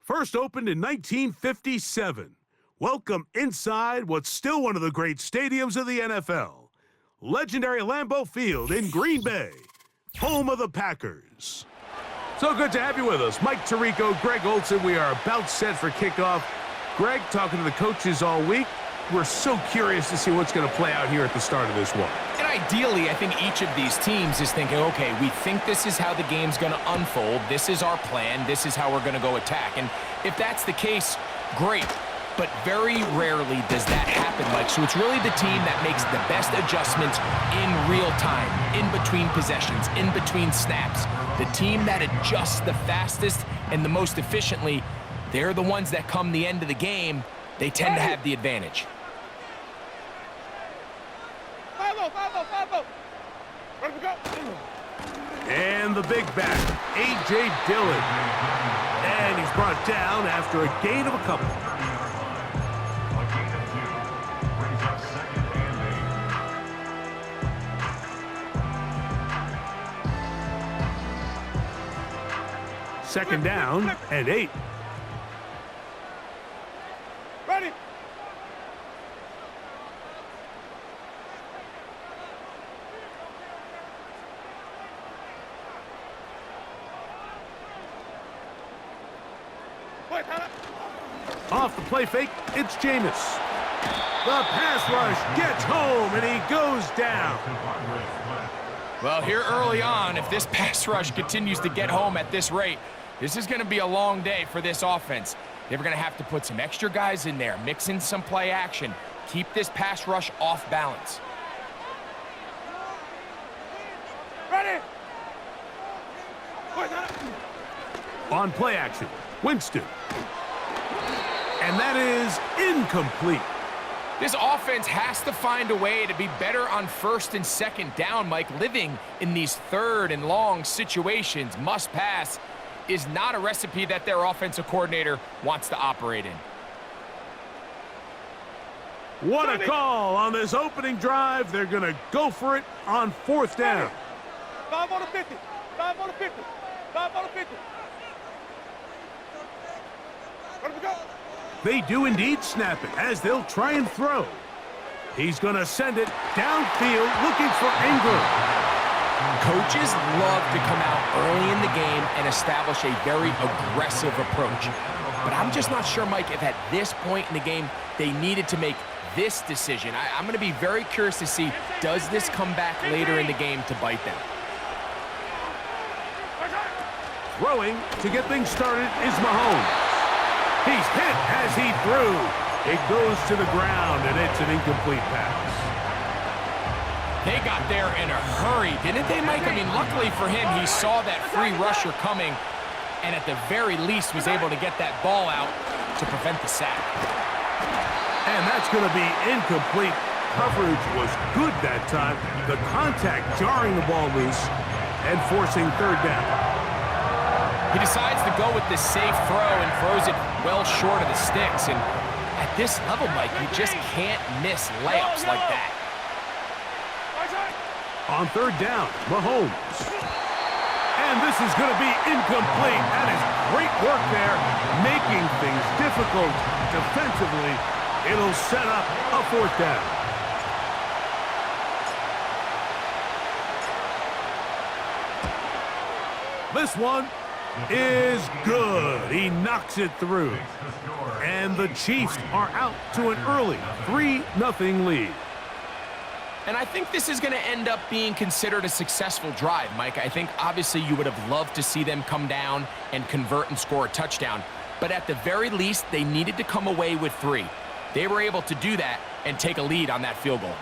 First opened in 1957. Welcome inside what's still one of the great stadiums of the NFL. Legendary Lambeau Field in Green Bay, home of the Packers. So good to have you with us. Mike Tirico, Greg Olson. We are about set for kickoff. Greg, talking to the coaches all week. We're so curious to see what's going to play out here at the start of this one. And ideally, I think each of these teams is thinking, okay, we think this is how the game's going to unfold. This is our plan. This is how we're going to go attack. And if that's the case, great. But very rarely does that happen, Mike. So it's really the team that makes the best adjustments in real time, in between possessions, in between snaps. The team that adjusts the fastest and the most efficiently, they're the ones that come the end of the game. They tend to have the advantage. And the big back, A.J. Dillon. And he's brought down after a gain of a couple. Second down and 8. Ready. Off the play fake, it's Jameis. The pass rush gets home, and he goes down. Well, here early on, if this pass rush continues to get home at this rate, this is going to be a long day for this offense. They're going to have to put some extra guys in there, mix in some play action, keep this pass rush off balance. Ready. On play action, Winston. And that is incomplete. This offense has to find a way to be better on first and second down, Mike. Living in these third and long situations, must pass, is not a recipe that their offensive coordinator wants to operate in. What a call on this opening drive. They're going to go for it on fourth down. 5 on the 50. 5 on the 50. 5 on the 50. Where do we go? They do indeed snap it as they'll try and throw. He's going to send it downfield looking for Ingram. Coaches love to come out early in the game and establish a very aggressive approach. But I'm just not sure, Mike, if at this point in the game they needed to make this decision. I'm going to be very curious to see, does this come back later in the game to bite them? Throwing to get things started is Mahomes. He's hit as he threw. It goes to the ground, and it's an incomplete pass. They got there in a hurry, didn't they, Mike? I mean, luckily for him, he saw that free rusher coming, and at the very least was able to get that ball out to prevent the sack. And that's going to be incomplete. Coverage was good that time. The contact jarring the ball loose and forcing third down. He decides to go with this safe throw and throws it well short of the sticks. And at this level, Mike, you just can't miss layups like that. On third down, Mahomes. And this is going to be incomplete. That is great work there, making things difficult defensively. It'll set up a fourth down. This one is good. He knocks it through. And the Chiefs are out to an early 3-0 lead. And I think this is going to end up being considered a successful drive, Mike. I think obviously you would have loved to see them come down and convert and score a touchdown. But at the very least, they needed to come away with 3. They were able to do that and take a lead on that field goal.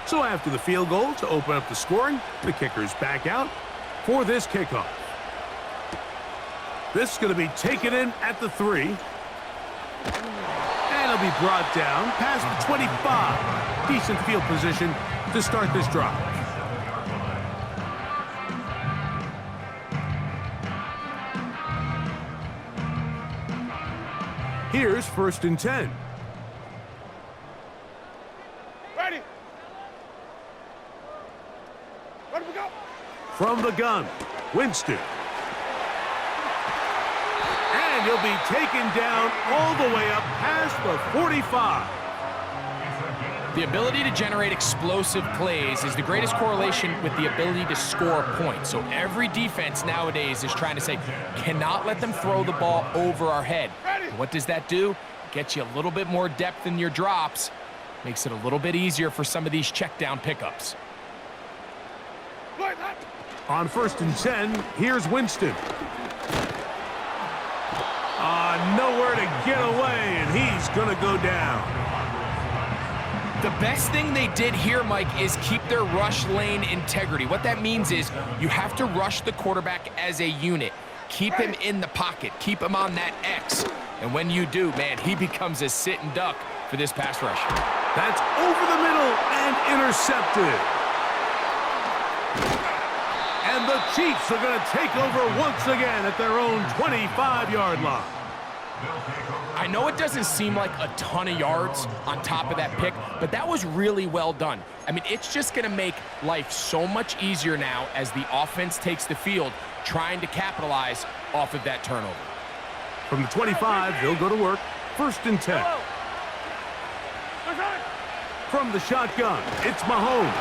So after the field goal to open up the scoring, the kicker's back out for this kickoff. This is going to be taken in at the 3. And it'll be brought down past the 25. Decent field position to start this drive. Here's 1st and 10. From the gun, Winston. And he'll be taken down all the way up past the 45. The ability to generate explosive plays is the greatest correlation with the ability to score points. So every defense nowadays is trying to say, cannot let them throw the ball over our head. What does that do? Gets you a little bit more depth in your drops. Makes it a little bit easier for some of these check down pickups. On 1st and 10, here's Winston. Nowhere to get away, and he's going to go down. The best thing they did here, Mike, is keep their rush lane integrity. What that means is you have to rush the quarterback as a unit. Keep him in the pocket. Keep him on that X. And when you do, man, he becomes a sitting duck for this pass rush. That's over the middle and intercepted. And the Chiefs are going to take over once again at their own 25-yard line. I know it doesn't seem like a ton of yards on top of that pick, but that was really well done. I mean, it's just going to make life so much easier now as the offense takes the field, trying to capitalize off of that turnover. From the 25, they'll go to work. 1st and 10. From the shotgun, it's Mahomes.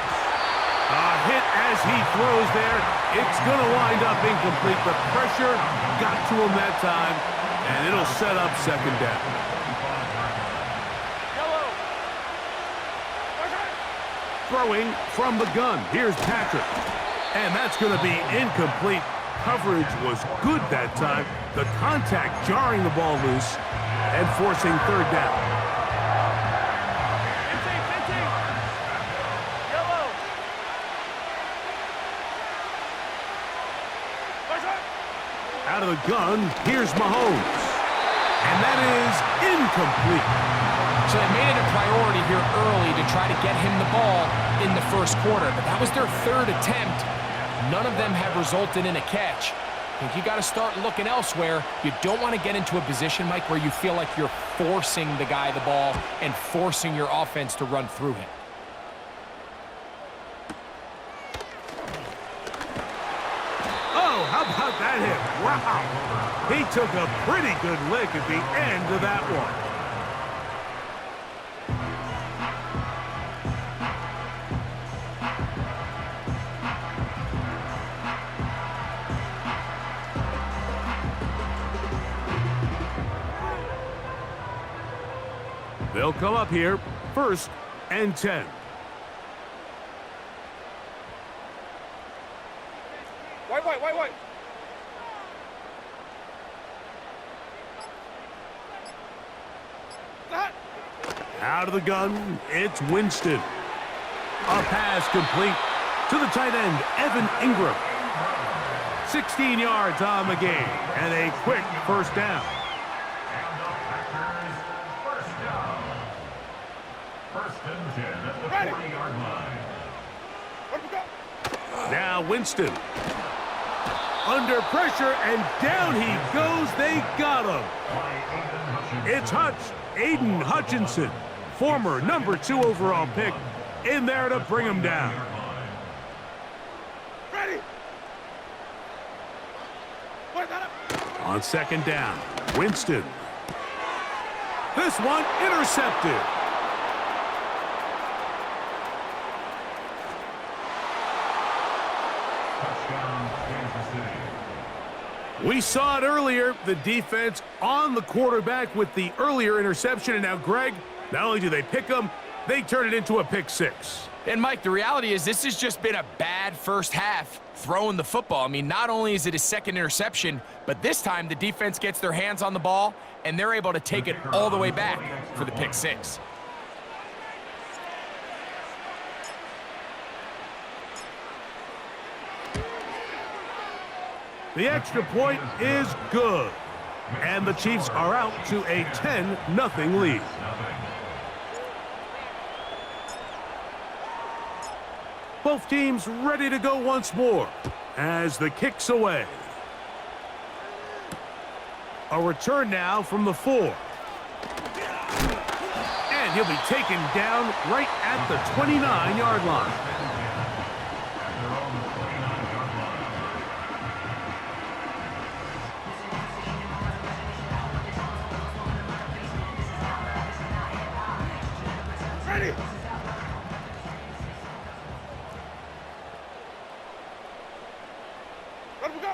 A hit as he throws there. It's going to wind up incomplete. The pressure got to him that time, and it'll set up 2nd down. Throwing from the gun. Here's Patrick. And that's going to be incomplete. Coverage was good that time. The contact jarring the ball loose and forcing 3rd down. Out of the gun, here's Mahomes. And that is incomplete. So they made it a priority here early to try to get him the ball in the 1st quarter, but that was their 3rd attempt. None of them have resulted in a catch. I think you got to start looking elsewhere. You don't want to get into a position, Mike, where you feel like you're forcing the guy the ball and forcing your offense to run through him. How about that hit? Wow. He took a pretty good lick at the end of that one. They'll come up here, 1st and 10. Wait. Out of the gun, it's Winston. A pass complete to the tight end, Evan Ingram. 16 yards on the game, and a quick 1st down. Now Winston. Under pressure, and down he goes. They got him. It's Aiden Hutchinson, former number 2 overall pick, in there to bring him down. On 2nd down, Winston. This one intercepted. We saw it earlier, the defense on the quarterback with the earlier interception, and now, Greg, not only do they pick him, they turn it into a pick 6. And, Mike, the reality is this has just been a bad 1st half throwing the football. I mean, not only is it his 2nd interception, but this time the defense gets their hands on the ball, and they're able to take it all the way back for the pick 6. The extra point is good, and the Chiefs are out to a 10-0 lead. Both teams ready to go once more as the kick's away. A return now from the 4. And he'll be taken down right at the 29-yard line. Ready. Let him go.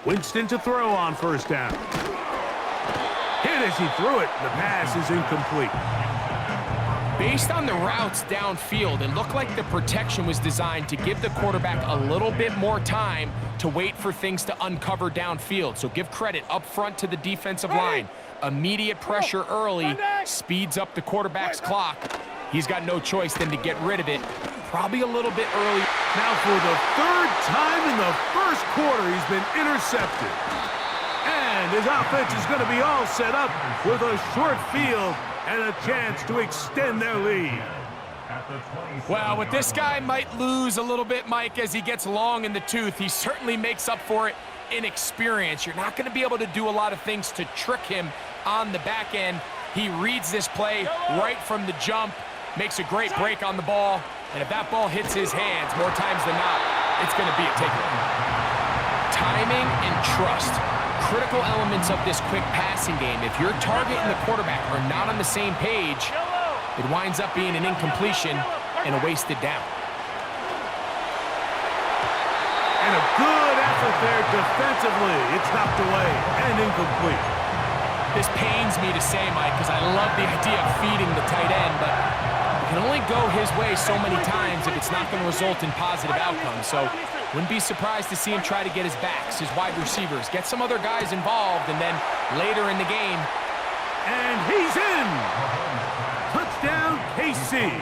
Winston to throw on first down. Hit as he threw it. The pass is incomplete. Based on the routes downfield, it looked like the protection was designed to give the quarterback a little bit more time to wait for things to uncover downfield. So give credit up front to the defensive line. Immediate pressure early speeds up the quarterback's clock. He's got no choice than to get rid of it. Probably a little bit early. Now for the third time in the first quarter, he's been intercepted. And his offense is going to be all set up with a short field and a chance to extend their lead. Well, what this guy might lose a little bit, Mike, as he gets long in the tooth, he certainly makes up for it in experience. You're not going to be able to do a lot of things to trick him on the back end. He reads this play right from the jump, makes a great break on the ball, and if that ball hits his hands more times than not, it's going to be a takeaway. Timing and trust, critical elements of this quick passing game. If your target and the quarterback are not on the same page, it winds up being an incompletion and a wasted down. And a good effort there defensively. It's knocked away and incomplete. This pains me to say, Mike, because I love the idea of feeding the tight end, but it can only go his way so many times if it's not going to result in positive outcomes. So wouldn't be surprised to see him try to get his backs, his wide receivers, get some other guys involved, and then later in the game. And he's in. Touchdown, KC.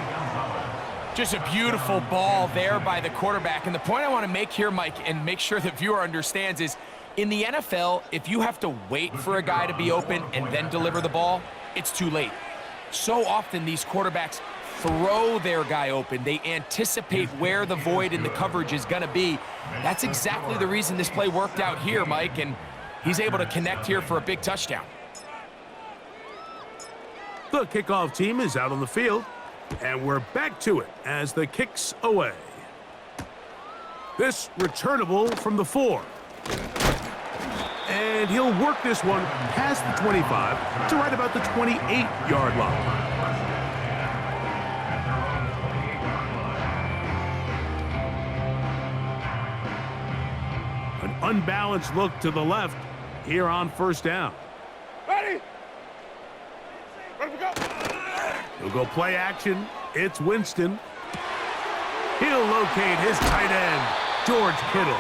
Just a beautiful ball there by the quarterback. And the point I want to make here, Mike, and make sure the viewer understands is, in the NFL, if you have to wait for a guy to be open and then deliver the ball, it's too late. So often these quarterbacks throw their guy open. They anticipate where the void in the coverage is going to be. That's exactly the reason this play worked out here, Mike, and he's able to connect here for a big touchdown. The kickoff team is out on the field, and we're back to it as the kick's away. This returnable from the 4. And he'll work this one past the 25 to right about the 28-yard line. An unbalanced look to the left here on first down. Ready. Let him go. He'll go play action. It's Winston. He'll locate his tight end, George Kittle.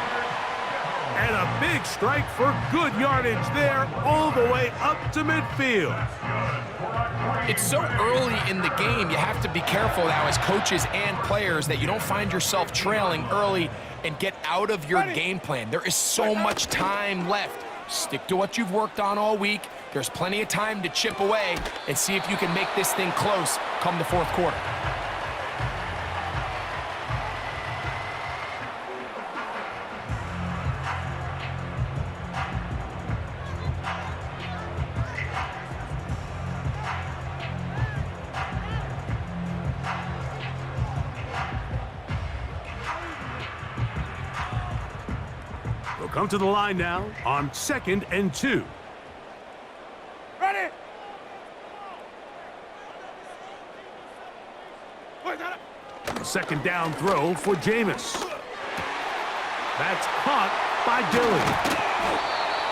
And a big strike for good yardage there all the way up to midfield. It's so early in the game, you have to be careful now as coaches and players that you don't find yourself trailing early and get out of your game plan. There is so much time left. Stick to what you've worked on all week. There's plenty of time to chip away and see if you can make this thing close come the fourth quarter. They'll come to the line now on 2nd and 2. Ready. A second down throw for Jameis. That's caught by Dillon.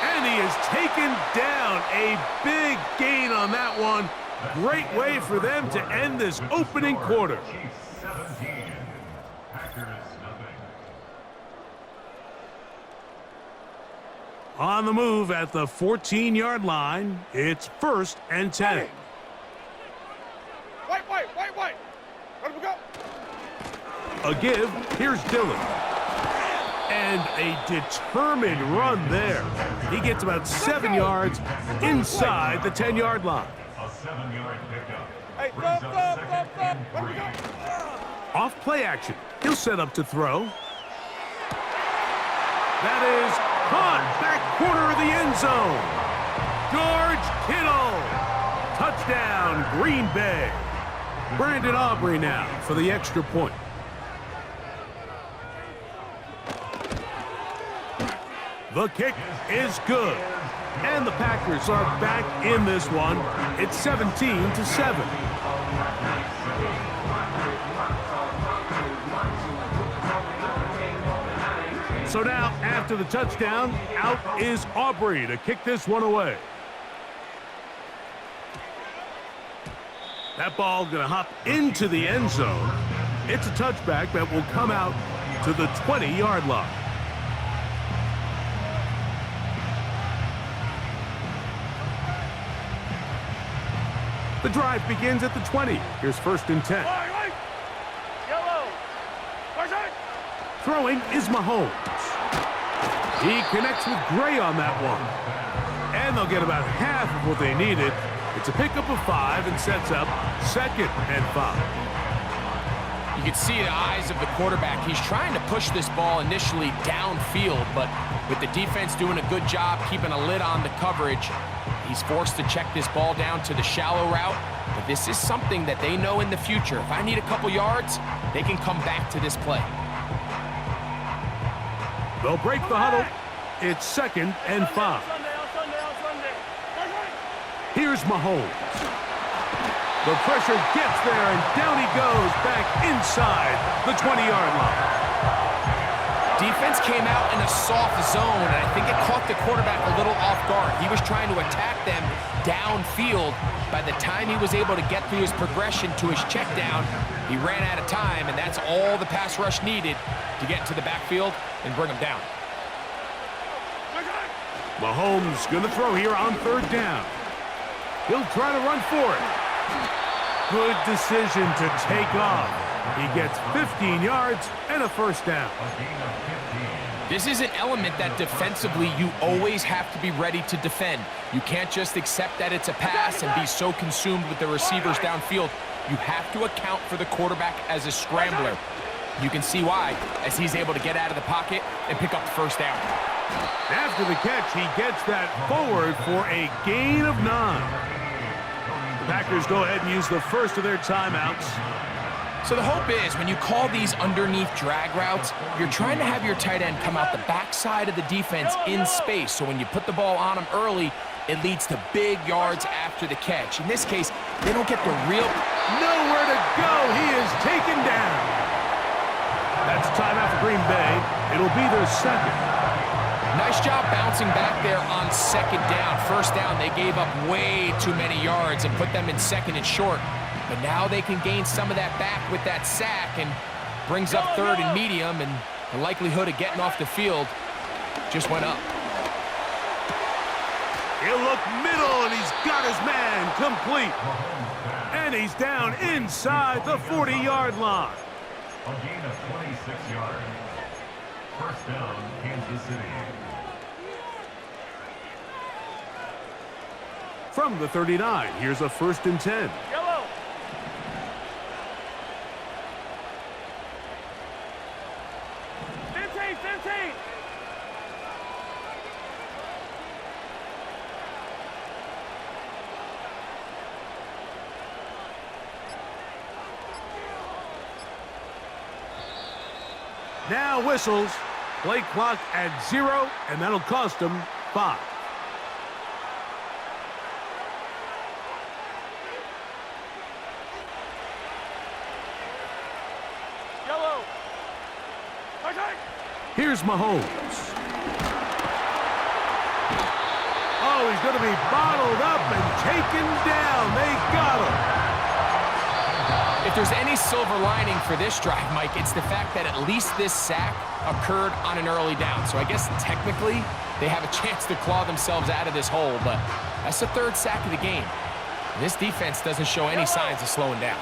And he is taken down. A big gain on that one. Great way for them to end this opening quarter. On the move at the 14-yard line, it's 1st and 10. White. Let him go. A give, here's Dillon. And a determined run there. He gets about 7 yards inside the 10-yard line. A 7-yard pickup. Hey, stop. Let him go. Off play action. He'll set up to throw. That is caught back corner of the end zone. George Kittle. Touchdown, Green Bay. Brandon Aubrey now for the extra point. The kick is good. And the Packers are back in this one. It's 17-7. So now, after the touchdown, out is Aubrey to kick this one away. That ball going to hop into the end zone. It's a touchback that will come out to the 20-yard line. The drive begins at the 20. Here's 1st and 10. Throwing is Mahomes. He connects with Gray on that one. And they'll get about half of what they needed. It's a pickup of 5 and sets up 2nd and 5. You can see the eyes of the quarterback. He's trying to push this ball initially downfield, but with the defense doing a good job keeping a lid on the coverage, he's forced to check this ball down to the shallow route. But this is something that they know in the future. If I need a couple yards, they can come back to this play. They'll break the huddle. It's 2nd and 5. Here's Mahomes. The pressure gets there, and down he goes back inside the 20-yard line. Defense came out in a soft zone, and I think it caught the quarterback a little off guard. He was trying to attack them downfield. By the time he was able to get through his progression to his check down, he ran out of time, and that's all the pass rush needed to get into the backfield and bring him down. Mahomes going to throw here on 3rd down. He'll try to run for it. Good decision to take off. He gets 15 yards and a 1st down. This is an element that defensively you always have to be ready to defend. You can't just accept that it's a pass and be so consumed with the receivers downfield. You have to account for the quarterback as a scrambler. You can see why, as he's able to get out of the pocket and pick up the 1st down. After the catch, he gets that forward for a gain of 9. The Packers go ahead and use the first of their timeouts. So the hope is when you call these underneath drag routes, you're trying to have your tight end come out the backside of the defense in space. So when you put the ball on him early, it leads to big yards after the catch. In this case, they don't get the real... Nowhere to go. He is taken down. That's timeout for Green Bay. It'll be their 2nd. Nice job bouncing back there on 2nd down. 1st down, they gave up way too many yards and put them in 2nd and short. But now they can gain some of that back with that sack and brings up 3rd and medium, and the likelihood of getting off the field just went up. He'll look middle, and he's got his man complete. And he's down inside the 40-yard line. A gain of 26 yards. 1st down, Kansas City. From the 39, here's a 1st and 10. Yellow. Now whistles. Play clock at 0, and that'll cost them 5. Yellow. Here's Mahomes. Oh, he's going to be bottled up and taken down. They got him. If there's any silver lining for this drive, Mike, it's the fact that at least this sack occurred on an early down. So I guess technically they have a chance to claw themselves out of this hole, but that's the 3rd sack of the game. This defense doesn't show any signs of slowing down.